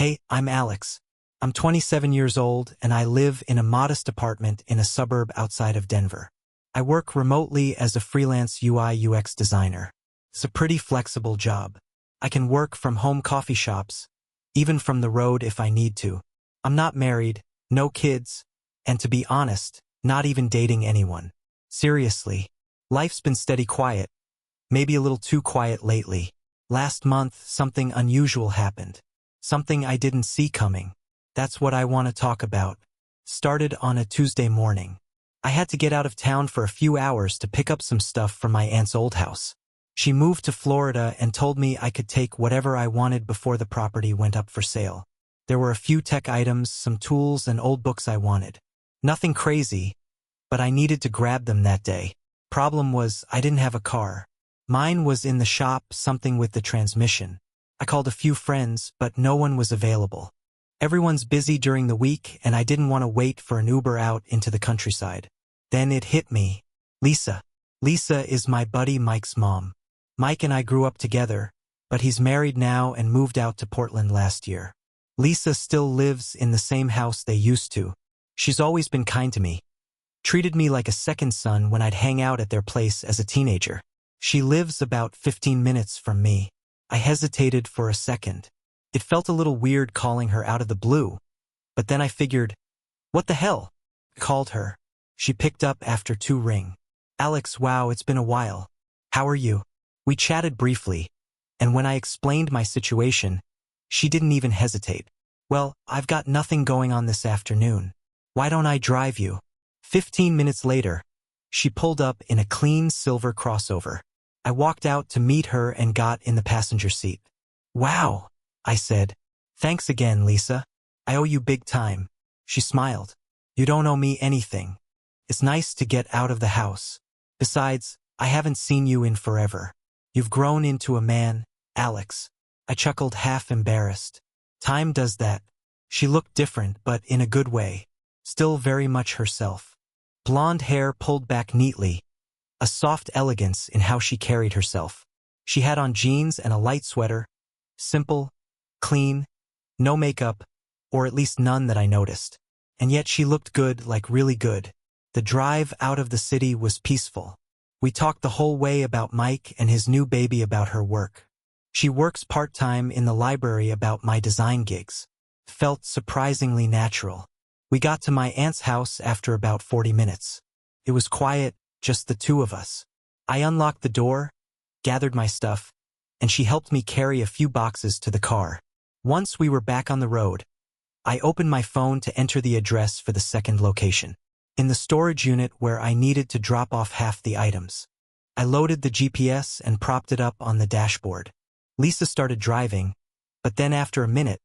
Hey, I'm Alex. I'm 27 years old and I live in a modest apartment in a suburb outside of Denver. I work remotely as a freelance UI/UX designer. It's a pretty flexible job. I can work from home coffee shops, even from the road if I need to. I'm not married, no kids, and to be honest, not even dating anyone. Seriously, life's been steady quiet, maybe a little too quiet lately. Last month, something unusual happened. Something I didn't see coming. That's what I want to talk about. Started on a Tuesday morning. I had to get out of town for a few hours to pick up some stuff from my aunt's old house. She moved to Florida and told me I could take whatever I wanted before the property went up for sale. There were a few tech items, some tools, and old books I wanted. Nothing crazy, but I needed to grab them that day. Problem was, I didn't have a car. Mine was in the shop, something with the transmission. I called a few friends, but no one was available. Everyone's busy during the week, and I didn't want to wait for an Uber out into the countryside. Then it hit me. Lisa. Lisa is my buddy Mike's mom. Mike and I grew up together, but he's married now and moved out to Portland last year. Lisa still lives in the same house they used to. She's always been kind to me. Treated me like a second son when I'd hang out at their place as a teenager. She lives about 15 minutes from me. I hesitated for a second. It felt a little weird calling her out of the blue, but then I figured, what the hell? I called her. She picked up after 2 rings. Alex, wow, it's been a while. How are you? We chatted briefly, and when I explained my situation, she didn't even hesitate. Well, I've got nothing going on this afternoon. Why don't I drive you? 15 minutes later, she pulled up in a clean silver crossover. I walked out to meet her and got in the passenger seat. Wow, I said. Thanks again, Lisa. I owe you big time. She smiled. You don't owe me anything. It's nice to get out of the house. Besides, I haven't seen you in forever. You've grown into a man, Alex. I chuckled, half embarrassed. Time does that. She looked different, but in a good way. Still very much herself. Blonde hair pulled back neatly. A soft elegance in how she carried herself. She had on jeans and a light sweater. Simple, clean, no makeup, or at least none that I noticed. And yet she looked good, like really good. The drive out of the city was peaceful. We talked the whole way about Mike and his new baby, about her work. She works part-time in the library, about my design gigs. Felt surprisingly natural. We got to my aunt's house after about 40 minutes. It was quiet, just the two of us. I unlocked the door, gathered my stuff, and she helped me carry a few boxes to the car. Once we were back on the road, I opened my phone to enter the address for the second location. In the storage unit where I needed to drop off half the items. I loaded the GPS and propped it up on the dashboard. Lisa started driving, but then after a minute,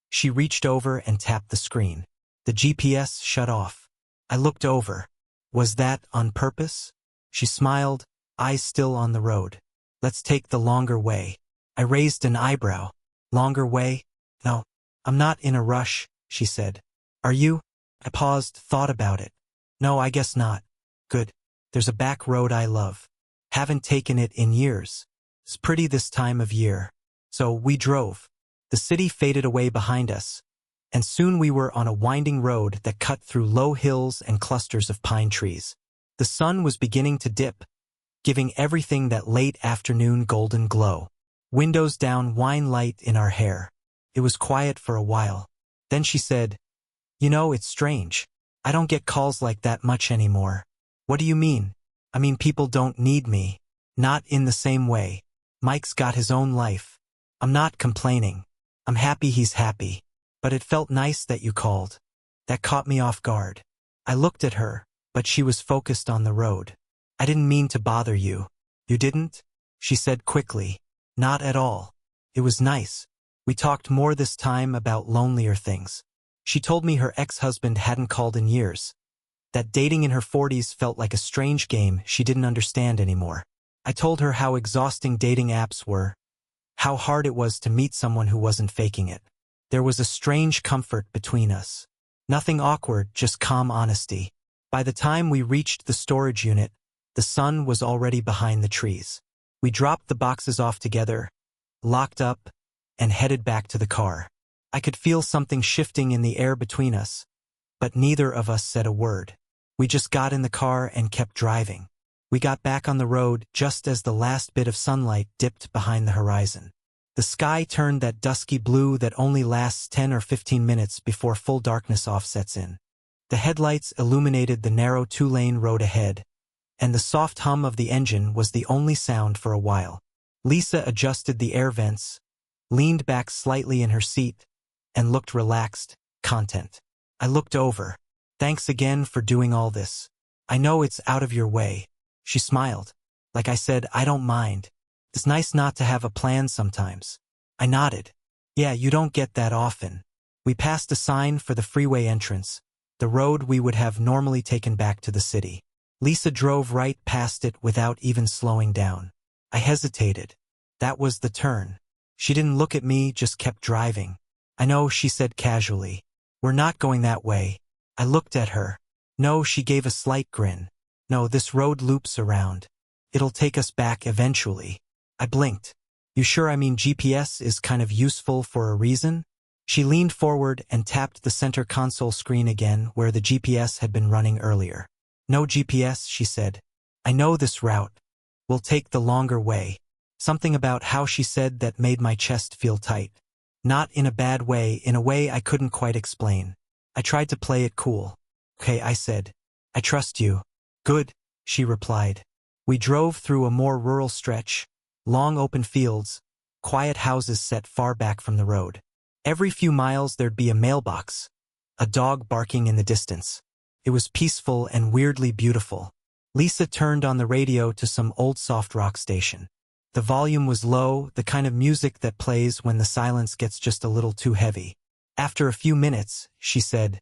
she reached over and tapped the screen. The GPS shut off. I looked over. Was that on purpose? She smiled, eyes still on the road. Let's take the longer way. I raised an eyebrow. Longer way? No, I'm not in a rush, she said. Are you? I paused, thought about it. No, I guess not. Good. There's a back road I love. Haven't taken it in years. It's pretty this time of year. So we drove. The city faded away behind us, and soon we were on a winding road that cut through low hills and clusters of pine trees. The sun was beginning to dip, giving everything that late afternoon golden glow. Windows down, wine light in our hair. It was quiet for a while. Then she said, you know, it's strange. I don't get calls like that much anymore. What do you mean? I mean, people don't need me. Not in the same way. Mike's got his own life. I'm not complaining. I'm happy he's happy. But it felt nice that you called. That caught me off guard. I looked at her, but she was focused on the road. I didn't mean to bother you. You didn't? She said quickly. Not at all. It was nice. We talked more this time about lonelier things. She told me her ex-husband hadn't called in years. That dating in her 40s felt like a strange game she didn't understand anymore. I told her how exhausting dating apps were, how hard it was to meet someone who wasn't faking it. There was a strange comfort between us. Nothing awkward, just calm honesty. By the time we reached the storage unit, the sun was already behind the trees. We dropped the boxes off together, locked up, and headed back to the car. I could feel something shifting in the air between us, but neither of us said a word. We just got in the car and kept driving. We got back on the road just as the last bit of sunlight dipped behind the horizon. The sky turned that dusky blue that only lasts 10 or 15 minutes before full darkness offsets in. The headlights illuminated the narrow two-lane road ahead, and the soft hum of the engine was the only sound for a while. Lisa adjusted the air vents, leaned back slightly in her seat, and looked relaxed, content. I looked over. Thanks again for doing all this. I know it's out of your way. She smiled. Like I said, I don't mind. It's nice not to have a plan sometimes. I nodded. Yeah, you don't get that often. We passed a sign for the freeway entrance, the road we would have normally taken back to the city. Lisa drove right past it without even slowing down. I hesitated. That was the turn. She didn't look at me, just kept driving. I know, she said casually. We're not going that way. I looked at her. No, she gave a slight grin. No, this road loops around. It'll take us back eventually. I blinked. You sure? I mean, GPS is kind of useful for a reason? She leaned forward and tapped the center console screen again where the GPS had been running earlier. No GPS, she said. I know this route. We'll take the longer way. Something about how she said that made my chest feel tight. Not in a bad way, in a way I couldn't quite explain. I tried to play it cool. Okay, I said. I trust you. Good, she replied. We drove through a more rural stretch, long open fields, quiet houses set far back from the road. Every few miles there'd be a mailbox, a dog barking in the distance. It was peaceful and weirdly beautiful. Lisa turned on the radio to some old soft rock station. The volume was low, the kind of music that plays when the silence gets just a little too heavy. After a few minutes, she said,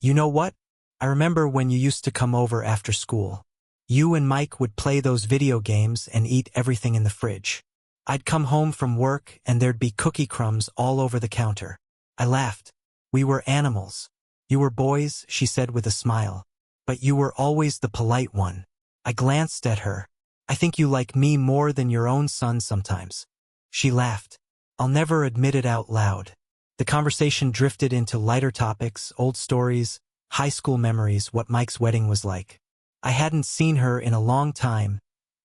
You know what? I remember when you used to come over after school. You and Mike would play those video games and eat everything in the fridge. I'd come home from work and there'd be cookie crumbs all over the counter. I laughed. We were animals. You were boys, she said with a smile. But you were always the polite one. I glanced at her. I think you like me more than your own son sometimes. She laughed. I'll never admit it out loud. The conversation drifted into lighter topics, old stories, high school memories, what Mike's wedding was like. I hadn't seen her in a long time,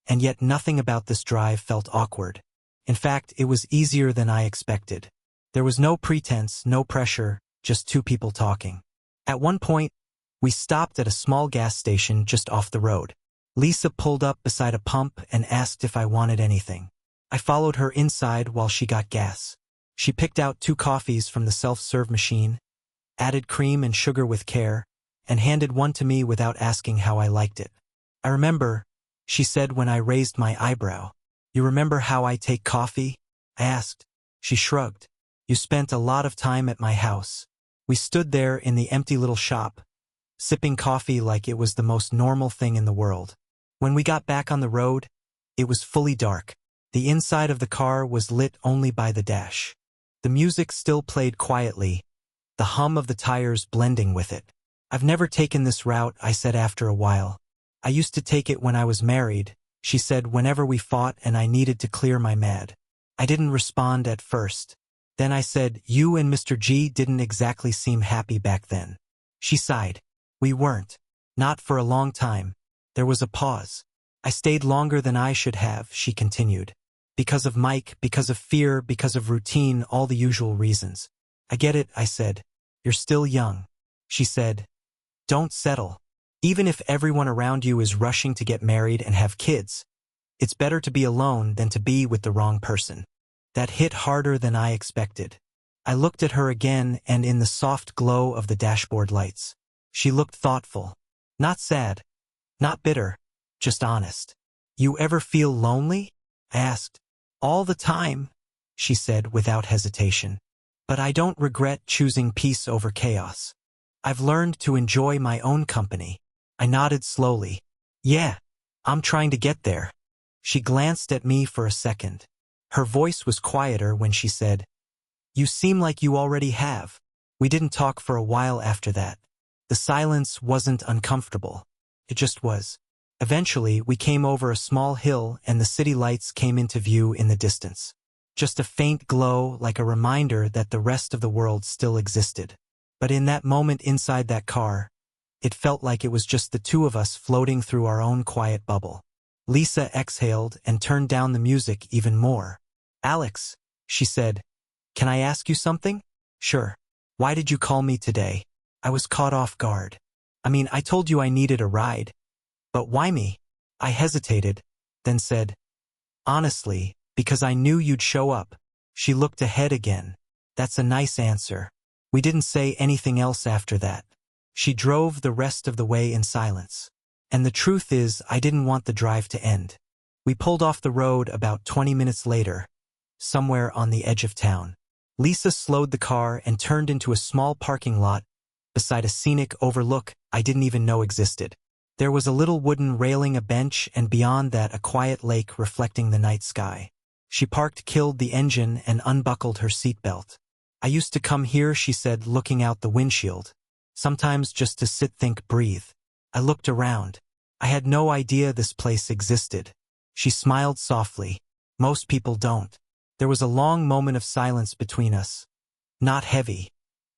and yet nothing about this drive felt awkward. In fact, it was easier than I expected. There was no pretense, no pressure, just two people talking. At one point, we stopped at a small gas station just off the road. Lisa pulled up beside a pump and asked if I wanted anything. I followed her inside while she got gas. She picked out 2 coffees from the self-serve machine, added cream and sugar with care, and handed one to me without asking how I liked it. I remember, she said when I raised my eyebrow. You remember how I take coffee? I asked. She shrugged. You spent a lot of time at my house. We stood there in the empty little shop, sipping coffee like it was the most normal thing in the world. When we got back on the road, it was fully dark. The inside of the car was lit only by the dash. The music still played quietly, the hum of the tires blending with it. I've never taken this route, I said after a while. I used to take it when I was married, she said, whenever we fought and I needed to clear my mad. I didn't respond at first. Then I said, you and Mr. G didn't exactly seem happy back then. She sighed. We weren't. Not for a long time. There was a pause. I stayed longer than I should have, she continued. Because of Mike, because of fear, because of routine, all the usual reasons. I get it, I said. You're still young. She said, don't settle. Even if everyone around you is rushing to get married and have kids, it's better to be alone than to be with the wrong person. That hit harder than I expected. I looked at her again, and in the soft glow of the dashboard lights, she looked thoughtful. Not sad. Not bitter. Just honest. You ever feel lonely? I asked. All the time, she said without hesitation. But I don't regret choosing peace over chaos. I've learned to enjoy my own company. I nodded slowly. Yeah, I'm trying to get there. She glanced at me for a second. Her voice was quieter when she said, You seem like you already have. We didn't talk for a while after that. The silence wasn't uncomfortable. It just was. Eventually, we came over a small hill and the city lights came into view in the distance. just a faint glow like a reminder that the rest of the world still existed. But in that moment inside that car, it felt like it was just the two of us floating through our own quiet bubble. Lisa exhaled and turned down the music even more. "Alex," she said, "can I ask you something?" "Sure. Why did you call me today?" I was caught off guard. "I mean, I told you I needed a ride. But why me?" I hesitated, then said, "Honestly, because I knew you'd show up." She looked ahead again. "That's a nice answer." We didn't say anything else after that. She drove the rest of the way in silence. And the truth is, I didn't want the drive to end. We pulled off the road about 20 minutes later, somewhere on the edge of town. Lisa slowed the car and turned into a small parking lot beside a scenic overlook I didn't even know existed. There was a little wooden railing, a bench, and beyond that a quiet lake reflecting the night sky. She parked, killed the engine, and unbuckled her seatbelt. "I used to come here," she said, looking out the windshield. "Sometimes just to sit, think, breathe." I looked around. I had no idea this place existed. She smiled softly. "Most people don't." There was a long moment of silence between us. Not heavy.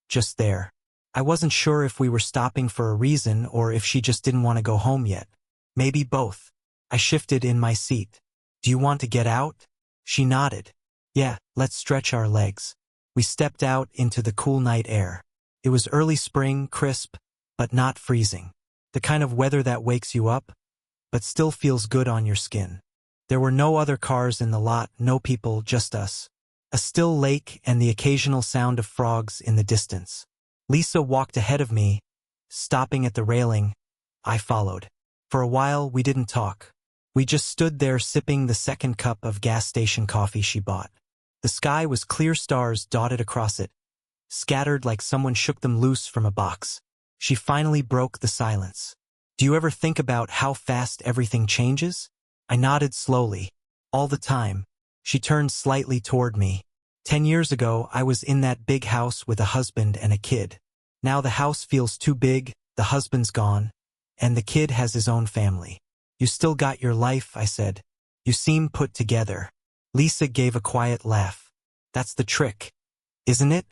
Just there. I wasn't sure if we were stopping for a reason or if she just didn't want to go home yet. Maybe both. I shifted in my seat. "Do you want to get out?" She nodded. "Yeah, let's stretch our legs." We stepped out into the cool night air. It was early spring, crisp, but not freezing. The kind of weather that wakes you up, but still feels good on your skin. There were no other cars in the lot, no people, just us. A still lake and the occasional sound of frogs in the distance. Lisa walked ahead of me, stopping at the railing. I followed. For a while, we didn't talk. We just stood there sipping the second cup of gas station coffee she bought. The sky was clear, stars dotted across it, scattered like someone shook them loose from a box. She finally broke the silence. "Do you ever think about how fast everything changes?" I nodded slowly. "All the time." She turned slightly toward me. 10 years ago, I was in that big house with a husband and a kid. Now the house feels too big, the husband's gone, and the kid has his own family. "You still got your life," I said. "You seem put together." Lisa gave a quiet laugh. "That's the trick, isn't it?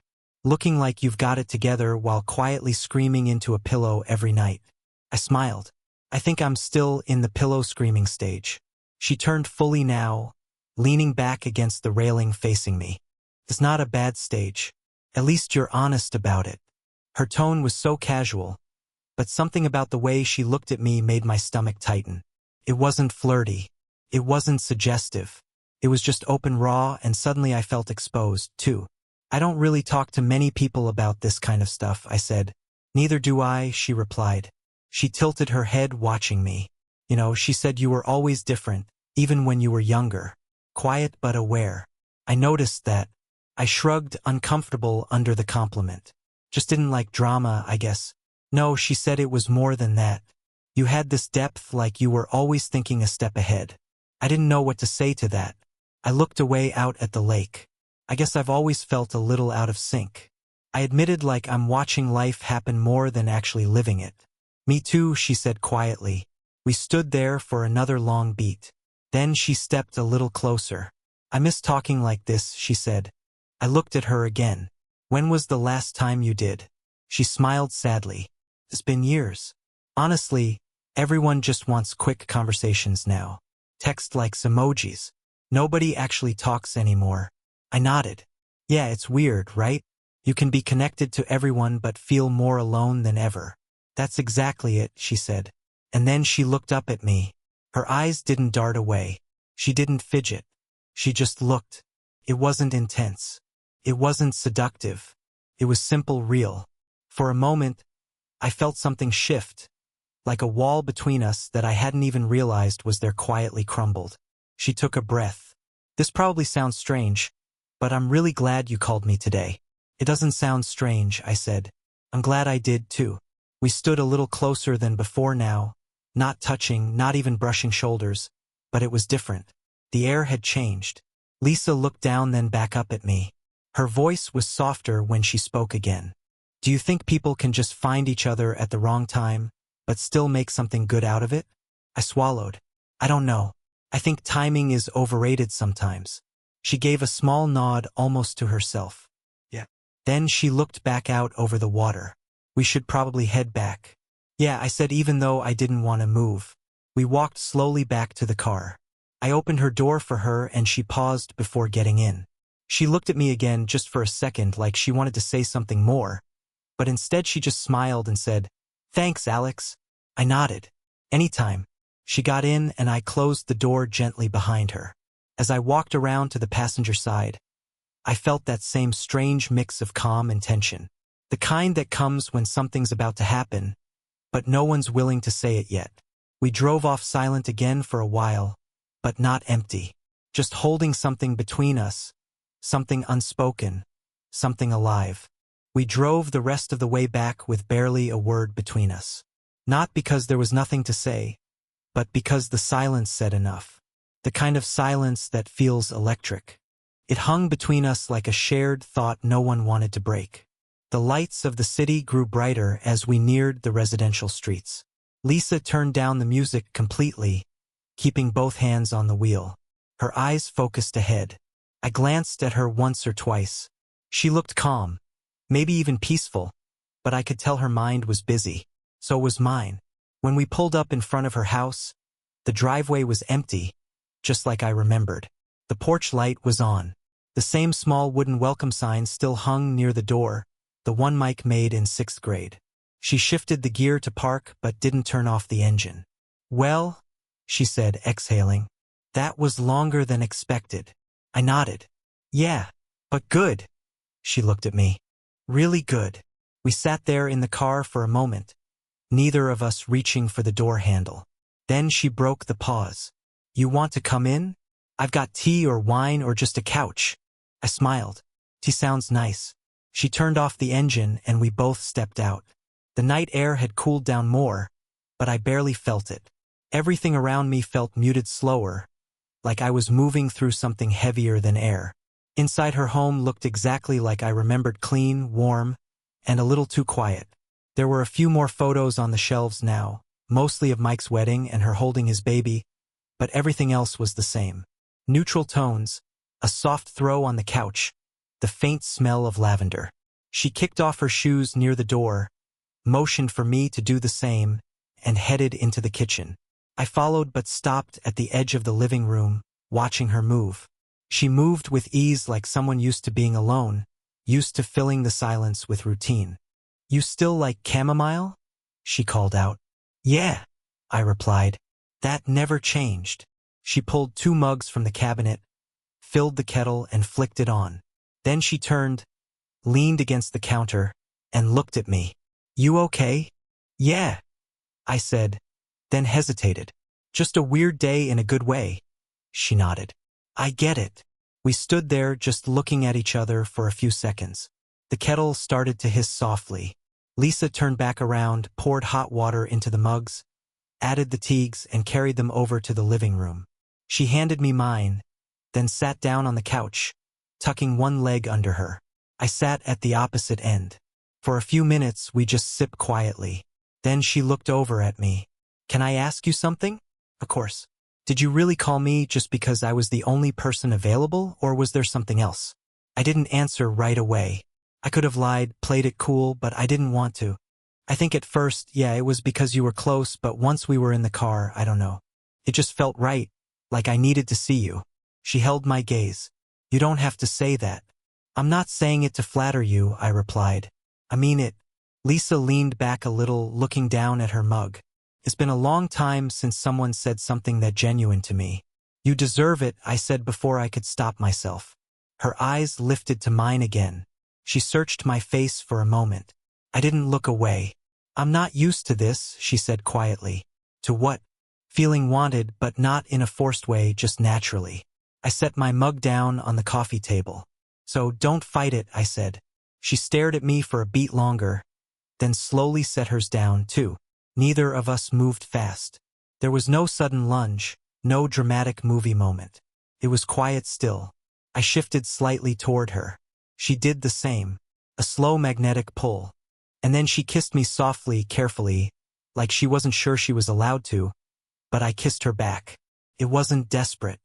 Looking like you've got it together while quietly screaming into a pillow every night." I smiled. "I think I'm still in the pillow screaming stage." She turned fully now, leaning back against the railing facing me. "It's not a bad stage. At least you're honest about it." Her tone was so casual, but something about the way she looked at me made my stomach tighten. It wasn't flirty. It wasn't suggestive. It was just open, raw, and suddenly I felt exposed, too. "I don't really talk to many people about this kind of stuff," I said. "Neither do I," she replied. She tilted her head, watching me. "You know," she said, "you were always different, even when you were younger. Quiet but aware." I noticed that. I shrugged, uncomfortable under the compliment. "Just didn't like drama, I guess." "No," she said, "it was more than that. You had this depth, like you were always thinking a step ahead." I didn't know what to say to that. I looked away out at the lake. I guess I've always felt a little out of sync. I admitted, like I'm watching life happen more than actually living it. "Me too," she said quietly. We stood there for another long beat. Then she stepped a little closer. "I miss talking like this," she said. I looked at her again. "When was the last time you did?" She smiled sadly. "It's been years. Honestly, everyone just wants quick conversations now. Text likes emojis. Nobody actually talks anymore." I nodded. "Yeah, it's weird, right? You can be connected to everyone but feel more alone than ever." "That's exactly it," she said. And then she looked up at me. Her eyes didn't dart away. She didn't fidget. She just looked. It wasn't intense. It wasn't seductive. It was simple, real. For a moment, I felt something shift, like a wall between us that I hadn't even realized was there quietly crumbled. She took a breath. "This probably sounds strange, but I'm really glad you called me today." "It doesn't sound strange," I said. "I'm glad I did too." We stood a little closer than before now, not touching, not even brushing shoulders, but it was different. The air had changed. Lisa looked down, then back up at me. Her voice was softer when she spoke again. "Do you think people can just find each other at the wrong time, but still make something good out of it?" I swallowed. "I don't know. I think timing is overrated sometimes. She gave a small nod almost to herself. Yeah. Then she looked back out over the water. We should probably head back. Yeah, I said even though I didn't want to move. We walked slowly back to the car. I opened her door for her and she paused before getting in. She looked at me again just for a second like she wanted to say something more, but instead she just smiled and said, "Thanks, Alex." I nodded. "Anytime." She got in and I closed the door gently behind her. As I walked around to the passenger side, I felt that same strange mix of calm and tension. The kind that comes when something's about to happen, but no one's willing to say it yet. We drove off silent again for a while, but not empty. Just holding something between us, something unspoken, something alive. We drove the rest of the way back with barely a word between us. Not because there was nothing to say, but because the silence said enough. The kind of silence that feels electric. It hung between us like a shared thought no one wanted to break. The lights of the city grew brighter as we neared the residential streets. Lisa turned down the music completely, keeping both hands on the wheel. Her eyes focused ahead. I glanced at her once or twice. She looked calm, maybe even peaceful, but I could tell her mind was busy. So was mine. When we pulled up in front of her house, the driveway was empty, just like I remembered. The porch light was on. The same small wooden welcome sign still hung near the door, the one Mike made in 6th grade. She shifted the gear to park but didn't turn off the engine. "Well," she said, exhaling, "that was longer than expected." I nodded. "Yeah, but good." She looked at me. "Really good." We sat there in the car for a moment, neither of us reaching for the door handle. Then she broke the pause. "You want to come in? I've got tea or wine or just a couch." I smiled. "Tea sounds nice." She turned off the engine and we both stepped out. The night air had cooled down more, but I barely felt it. Everything around me felt muted slower, like I was moving through something heavier than air. Inside her home looked exactly like I remembered, clean, warm, and a little too quiet. There were a few more photos on the shelves now, mostly of Mike's wedding and her holding his baby, but everything else was the same. Neutral tones, a soft throw on the couch, the faint smell of lavender. She kicked off her shoes near the door, motioned for me to do the same, and headed into the kitchen. I followed but stopped at the edge of the living room, watching her move. She moved with ease like someone used to being alone, used to filling the silence with routine. "You still like chamomile?" she called out. "Yeah," I replied. "That never changed." She pulled 2 mugs from the cabinet, filled the kettle and flicked it on. Then she turned, leaned against the counter, and looked at me. "You okay?" "Yeah," I said, then hesitated. "Just a weird day in a good way." She nodded. "I get it." We stood there just looking at each other for a few seconds. The kettle started to hiss softly. Lisa turned back around, poured hot water into the mugs, added the teas, and carried them over to the living room. She handed me mine, then sat down on the couch, tucking one leg under her. I sat at the opposite end. For a few minutes we just sipped quietly. Then she looked over at me. "Can I ask you something?" "Of course." "Did you really call me just because I was the only person available, or was there something else?" I didn't answer right away. I could have lied, played it cool, but I didn't want to. I think at first, yeah, it was because you were close, but once we were in the car, I don't know. It just felt right, like I needed to see you. She held my gaze. "You don't have to say that." "I'm not saying it to flatter you," I replied. "I mean it." Lisa leaned back a little, looking down at her mug. "It's been a long time since someone said something that genuine to me." "You deserve it," I said before I could stop myself. Her eyes lifted to mine again. She searched my face for a moment. I didn't look away. "I'm not used to this," she said quietly. "To what?" "Feeling wanted, but not in a forced way, just naturally." I set my mug down on the coffee table. "So don't fight it," I said. She stared at me for a beat longer, then slowly set hers down, too. Neither of us moved fast. There was no sudden lunge, no dramatic movie moment. It was quiet still. I shifted slightly toward her. She did the same, a slow magnetic pull. And then she kissed me softly, carefully, like she wasn't sure she was allowed to, but I kissed her back. It wasn't desperate.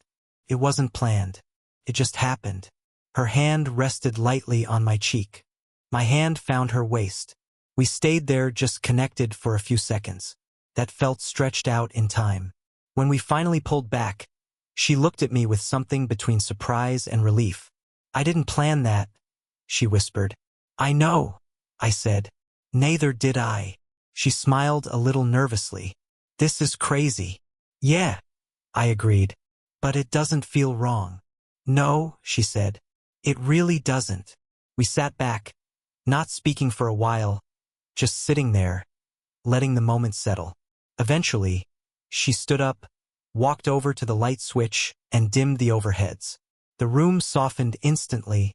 It wasn't planned. It just happened. Her hand rested lightly on my cheek. My hand found her waist. We stayed there just connected for a few seconds. That felt stretched out in time. When we finally pulled back, she looked at me with something between surprise and relief. "I didn't plan that," she whispered. "I know," I said. "Neither did I." She smiled a little nervously. "This is crazy." "Yeah," I agreed. "But it doesn't feel wrong." "No," she said. "It really doesn't." We sat back, not speaking for a while, just sitting there, letting the moment settle. Eventually, she stood up, walked over to the light switch, and dimmed the overheads. The room softened instantly,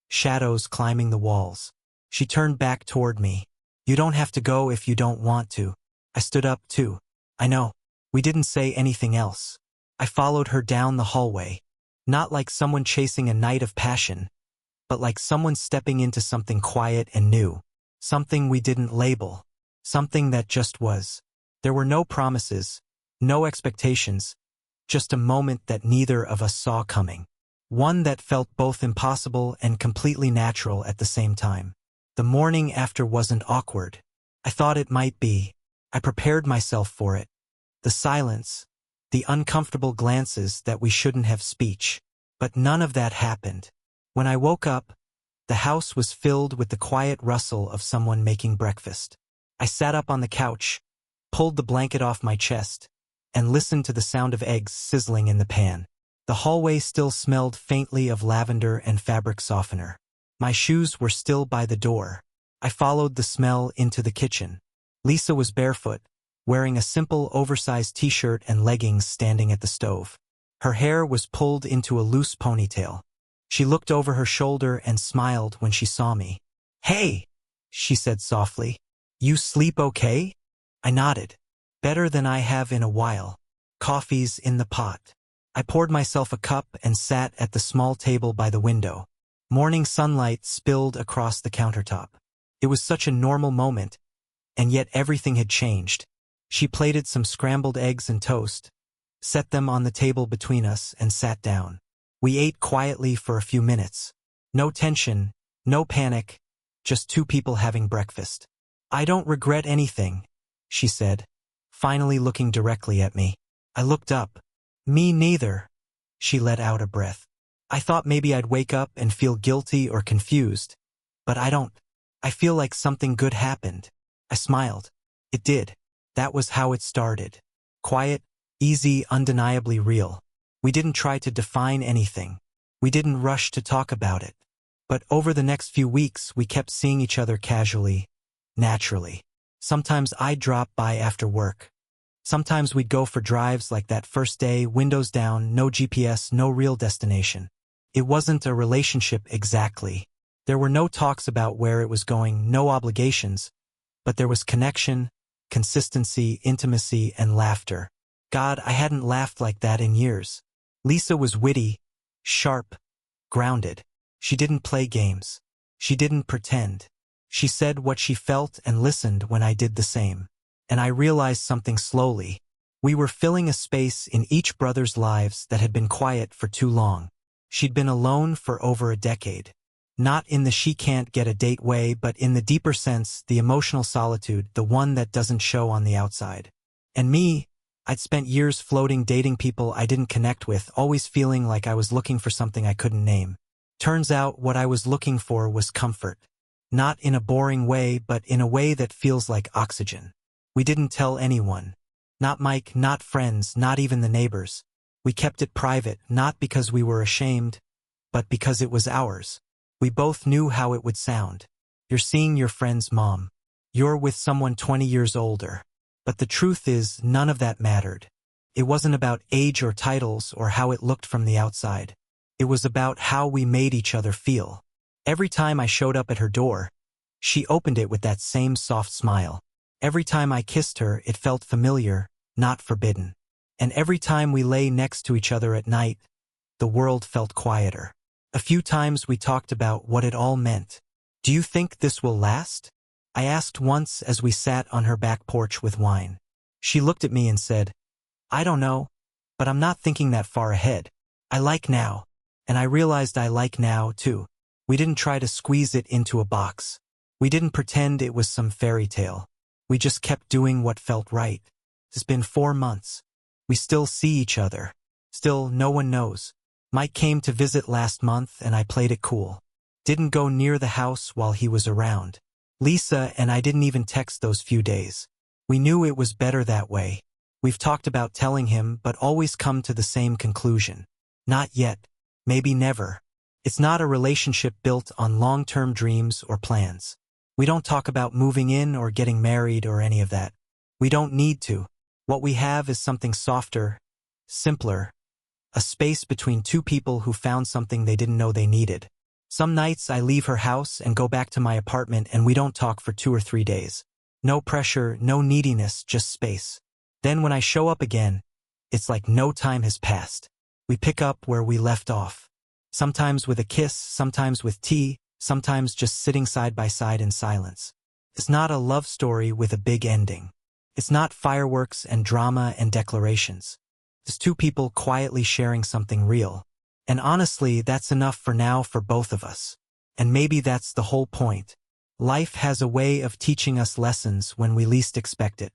shadows climbing the walls. She turned back toward me. "You don't have to go if you don't want to." I stood up too. "I know." We didn't say anything else. I followed her down the hallway, not like someone chasing a night of passion, but like someone stepping into something quiet and new. Something we didn't label. Something that just was. There were no promises, no expectations, just a moment that neither of us saw coming. One that felt both impossible and completely natural at the same time. The morning after wasn't awkward. I thought it might be. I prepared myself for it. The silence, the uncomfortable glances that we shouldn't have speech. But none of that happened. When I woke up, the house was filled with the quiet rustle of someone making breakfast. I sat up on the couch, pulled the blanket off my chest, and listened to the sound of eggs sizzling in the pan. The hallway still smelled faintly of lavender and fabric softener. My shoes were still by the door. I followed the smell into the kitchen. Lisa was barefoot, wearing a simple oversized t-shirt and leggings standing at the stove. Her hair was pulled into a loose ponytail. She looked over her shoulder and smiled when she saw me. "Hey," she said softly. "You sleep okay?" I nodded. "Better than I have in a while. Coffee's in the pot." I poured myself a cup and sat at the small table by the window. Morning sunlight spilled across the countertop. It was such a normal moment, and yet everything had changed. She plated some scrambled eggs and toast, set them on the table between us, and sat down. We ate quietly for a few minutes. No tension, no panic, just two people having breakfast. "I don't regret anything," she said, finally looking directly at me. I looked up. "Me neither." She let out a breath. "I thought maybe I'd wake up and feel guilty or confused, but I don't. I feel like something good happened." I smiled. It did. That was how it started. Quiet, easy, undeniably real. We didn't try to define anything. We didn't rush to talk about it. But over the next few weeks, we kept seeing each other casually, naturally. Sometimes I'd drop by after work. Sometimes we'd go for drives like that first day, windows down, no GPS, no real destination. It wasn't a relationship exactly. There were no talks about where it was going, no obligations, but there was connection, consistency, intimacy, and laughter. God, I hadn't laughed like that in years. Lisa was witty, sharp, grounded. She didn't play games. She didn't pretend. She said what she felt and listened when I did the same. And I realized something slowly. We were filling a space in each brother's lives that had been quiet for too long. She'd been alone for over a decade. Not in the she can't get a date way, but in the deeper sense, the emotional solitude, the one that doesn't show on the outside. And me, I'd spent years floating, dating people I didn't connect with, always feeling like I was looking for something I couldn't name. Turns out what I was looking for was comfort. Not in a boring way, but in a way that feels like oxygen. We didn't tell anyone. Not Mike, not friends, not even the neighbors. We kept it private, not because we were ashamed, but because it was ours. We both knew how it would sound. You're seeing your friend's mom. You're with someone 20 years older. But the truth is, none of that mattered. It wasn't about age or titles or how it looked from the outside. It was about how we made each other feel. Every time I showed up at her door, she opened it with that same soft smile. Every time I kissed her, it felt familiar, not forbidden. And every time we lay next to each other at night, the world felt quieter. A few times we talked about what it all meant. "Do you think this will last?" I asked once as we sat on her back porch with wine. She looked at me and said, "I don't know, but I'm not thinking that far ahead. I like now." And I realized I like now, too. We didn't try to squeeze it into a box. We didn't pretend it was some fairy tale. We just kept doing what felt right. It's been 4 months. We still see each other. Still, no one knows. Mike came to visit last month and I played it cool. Didn't go near the house while he was around. Lisa and I didn't even text those few days. We knew it was better that way. We've talked about telling him, but always come to the same conclusion. Not yet. Maybe never. It's not a relationship built on long-term dreams or plans. We don't talk about moving in or getting married or any of that. We don't need to. What we have is something softer, simpler, a space between two people who found something they didn't know they needed. Some nights I leave her house and go back to my apartment and we don't talk for 2 or 3 days. No pressure, no neediness, just space. Then when I show up again, it's like no time has passed. We pick up where we left off. Sometimes with a kiss, sometimes with tea, sometimes just sitting side by side in silence. It's not a love story with a big ending. It's not fireworks and drama and declarations. It's two people quietly sharing something real. And honestly, that's enough for now for both of us. And maybe that's the whole point. Life has a way of teaching us lessons when we least expect it.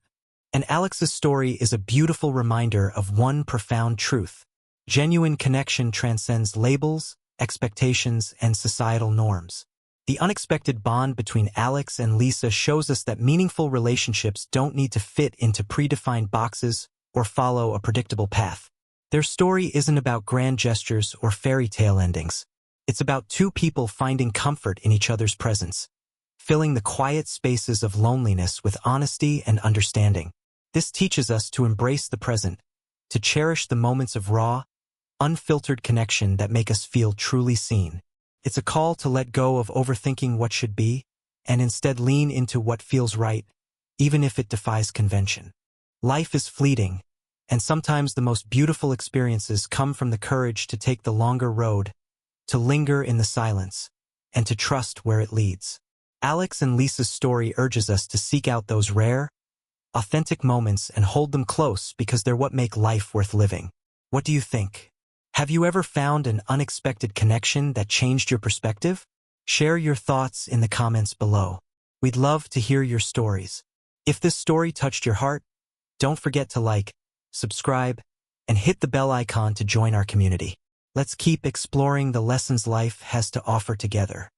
And Alex's story is a beautiful reminder of one profound truth. Genuine connection transcends labels, expectations, and societal norms. The unexpected bond between Alex and Lisa shows us that meaningful relationships don't need to fit into predefined boxes or follow a predictable path. Their story isn't about grand gestures or fairy tale endings. It's about two people finding comfort in each other's presence, filling the quiet spaces of loneliness with honesty and understanding. This teaches us to embrace the present, to cherish the moments of raw, unfiltered connection that make us feel truly seen. It's a call to let go of overthinking what should be, and instead lean into what feels right, even if it defies convention. Life is fleeting, and sometimes the most beautiful experiences come from the courage to take the longer road, to linger in the silence, and to trust where it leads. Alex and Lisa's story urges us to seek out those rare, authentic moments and hold them close because they're what make life worth living. What do you think? Have you ever found an unexpected connection that changed your perspective? Share your thoughts in the comments below. We'd love to hear your stories. If this story touched your heart, don't forget to like, subscribe, and hit the bell icon to join our community. Let's keep exploring the lessons life has to offer together.